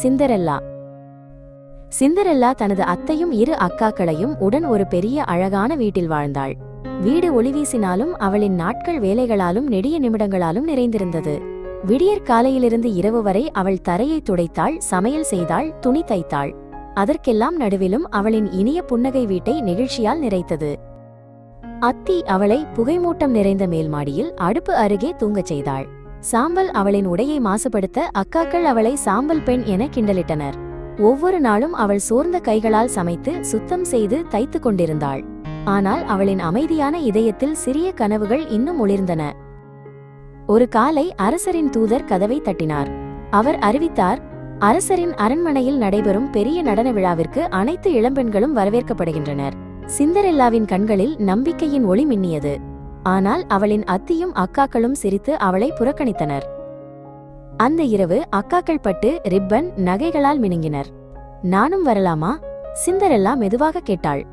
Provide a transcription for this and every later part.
சிந்தரெல்லா. சிந்தரெல்லா தனது அத்தையும் 2 அக்காக்களையும் உடன் ஒரு பெரிய அழகான வீட்டில் வாழ்ந்தாள். வீடு ஒளி வீசினாலும் அவளின் நாட்கள் வேலைகளாலும் நெடிய நிமிடங்களாலும் நிறைந்திருந்தது. விடியற் காலையிலிருந்து இரவு வரை அவள் தரையை துடைத்தாள், சமையல் செய்தாள், துணி தைத்தாள். அதற்கெல்லாம் நடுவிலும் அவளின் இனிய புன்னகை வீட்டை நெகிழ்ச்சியால் நிறைத்தது. அத்தி அவளை புகைமூட்டம் நிறைந்த மேல்மாடியில் அடுப்பு அருகே தூங்கச் செய்தாள். சாம்பல் அவளின் உடையை மாசுபடுத்த அக்காக்கள் அவளை சாம்பல் பெண் என கிண்டலிட்டனர். ஒவ்வொரு நாளும் அவள் சோர்ந்த கைகளால் சமைத்து சுத்தம் செய்து தைத்து கொண்டிருந்தாள். ஆனால் அவளின் அமைதியான இதயத்தில் சிறிய கனவுகள் இன்னும் ஒளிர்ந்தன. ஒரு காலை அரசரின் தூதர் கதவை தட்டினார். அவர் அறிவித்தார், அரசரின் அரண்மனையில் நடைபெறும் பெரிய நடன விழாவிற்கு அனைத்து இளம்பெண்களும் வரவேற்கப்படுகின்றனர். சிந்தரெல்லாவின் கண்களில் நம்பிக்கையின் ஒளி மின்னியது. ஆனால் அவளின் அத்தியும் அக்காக்களும் சிரித்து அவளை புறக்கணித்தனர். அந்த இரவு அக்காக்கள் பட்டு ரிப்பன் நகைகளால் மினுங்கினர். நானும் வரலாமா? சிந்தரெல்லா மெதுவாக கேட்டாள்.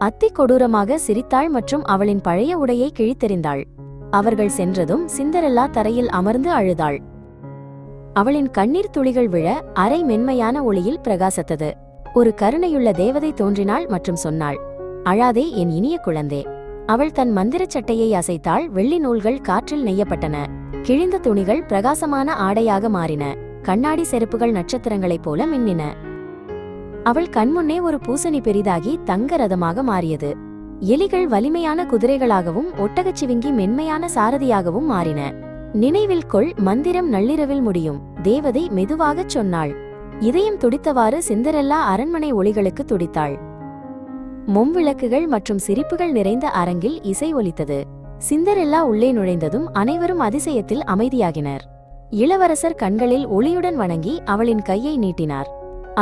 அத்தி கொடூரமாக சிரித்தாள் மற்றும் அவளின் பழைய உடையை கிழித்தெறிந்தாள். அவர்கள் சென்றதும் சிந்தரெல்லா தரையில் அமர்ந்து அழுதாள். அவளின் கண்ணீர் துளிகள் விழ அரை மென்மையான ஒளியில் பிரகாசித்தது. ஒரு கருணையுள்ள தேவதை தோன்றினாள் மற்றும் சொன்னாள், அழாதே என் இனிய குழந்தே. அவள் தன் மந்திரச் சட்டையை அசைத்தாள். வெள்ளி நூல்கள் காற்றில் நெய்யப்பட்டன. கிழிந்த துணிகள் பிரகாசமான ஆடையாக மாறின. கண்ணாடி செருப்புகள் நட்சத்திரங்களைப் போல மின்னின. அவள் கண்முன்னே ஒரு பூசணி பெரிதாகி தங்க ரதமாக மாறியது. எலிகள் வலிமையான குதிரைகளாகவும் ஒட்டகச்சிவிங்கி மென்மையான சாரதியாகவும் மாறின. நினைவில் கொள், மந்திரம் நள்ளிரவில் முடியும், தேவதை மெதுவாகச் சொன்னாள். இதயம் துடித்தவாறு சிந்தரெல்லா அரண்மனை ஒளிகளுக்கு துடித்தாள். மொம்விளக்குகள் மற்றும் சிரிப்புகள் நிறைந்த அரங்கில் இசை ஒலித்தது. சிந்தரெல்லா உள்ளே நுழைந்ததும் அனைவரும் அதிசயத்தில் அமைதியாகினர். இளவரசர் கண்களில் ஒளியுடன் வணங்கி அவளின் கையை நீட்டினார்.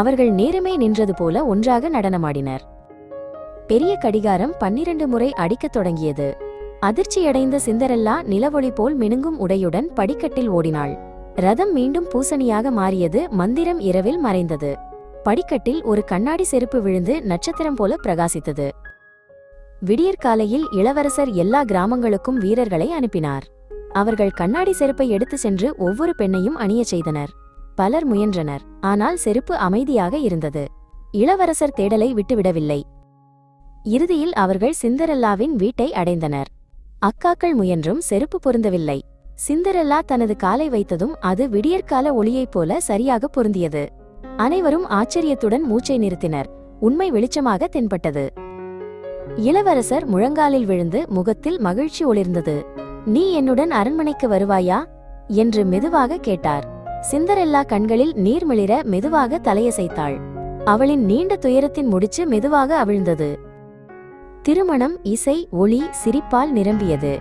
அவர்கள் நேரமே நின்றது போல ஒன்றாக நடனமாடினர். பெரிய கடிகாரம் 12 முறை அடிக்கத் தொடங்கியது. அதிர்ச்சியடைந்த சிந்தரெல்லா நிலவொளி போல் மினுங்கும் உடையுடன் படிக்கட்டில் ஓடினாள். ரதம் மீண்டும் பூசணியாக மாறியது. மந்திரம் இரவில் மறைந்தது. படிக்கட்டில் ஒரு கண்ணாடி செருப்பு விழுந்து நட்சத்திரம் போல பிரகாசித்தது. விடியற்காலையில் இளவரசர் எல்லா கிராமங்களுக்கும் வீரர்களை அனுப்பினார். அவர்கள் கண்ணாடி செருப்பை எடுத்து சென்று ஒவ்வொரு பெண்ணையும் அணியச் செய்தனர். பலர் முயன்றனர், ஆனால் செருப்பு அமைதியாக இருந்தது. இளவரசர் தேடலை விட்டுவிடவில்லை. இறுதியில் அவர்கள் சிந்தரெல்லாவின் வீட்டை அடைந்தனர். அக்காக்கள் முயன்றும் செருப்பு பொருந்தவில்லை. சிந்தரெல்லா தனது காலை வைத்ததும் அது விடியற்கால ஒளியைப் போல சரியாக பொருந்தியது. அனைவரும் ஆச்சரியத்துடன் மூச்சை நிறுத்தினர். உண்மை வெளிச்சமாக தென்பட்டது. இளவரசர் முழங்காலில் விழுந்து முகத்தில் மகிழ்ச்சி ஒளிர்ந்தது. நீ என்னுடன் அரண்மனைக்கு வருவாயா என்று மெதுவாக கேட்டார். சிந்தரெல்லா கண்களில் நீர்மிளிர மெதுவாக தலையசைத்தாள். அவளின் நீண்ட துயரத்தின் முடிச்சு மெதுவாக அவிழ்ந்தது. திருமணம் இசை, ஒளி, சிரிப்பால் நிரம்பியது.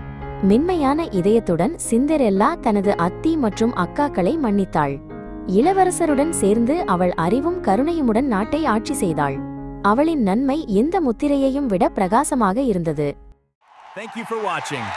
மென்மையான இதயத்துடன் சிந்தரெல்லா தனது அத்தி மற்றும் அக்காக்களை மன்னித்தாள். இளவரசருடன் சேர்ந்து அவள் அறிவும் கருணையுமுடன் நாட்டை ஆட்சி செய்தாள். அவளின் நன்மை எந்த முத்திரையையும் விட பிரகாசமாக இருந்தது. Thank you for watching.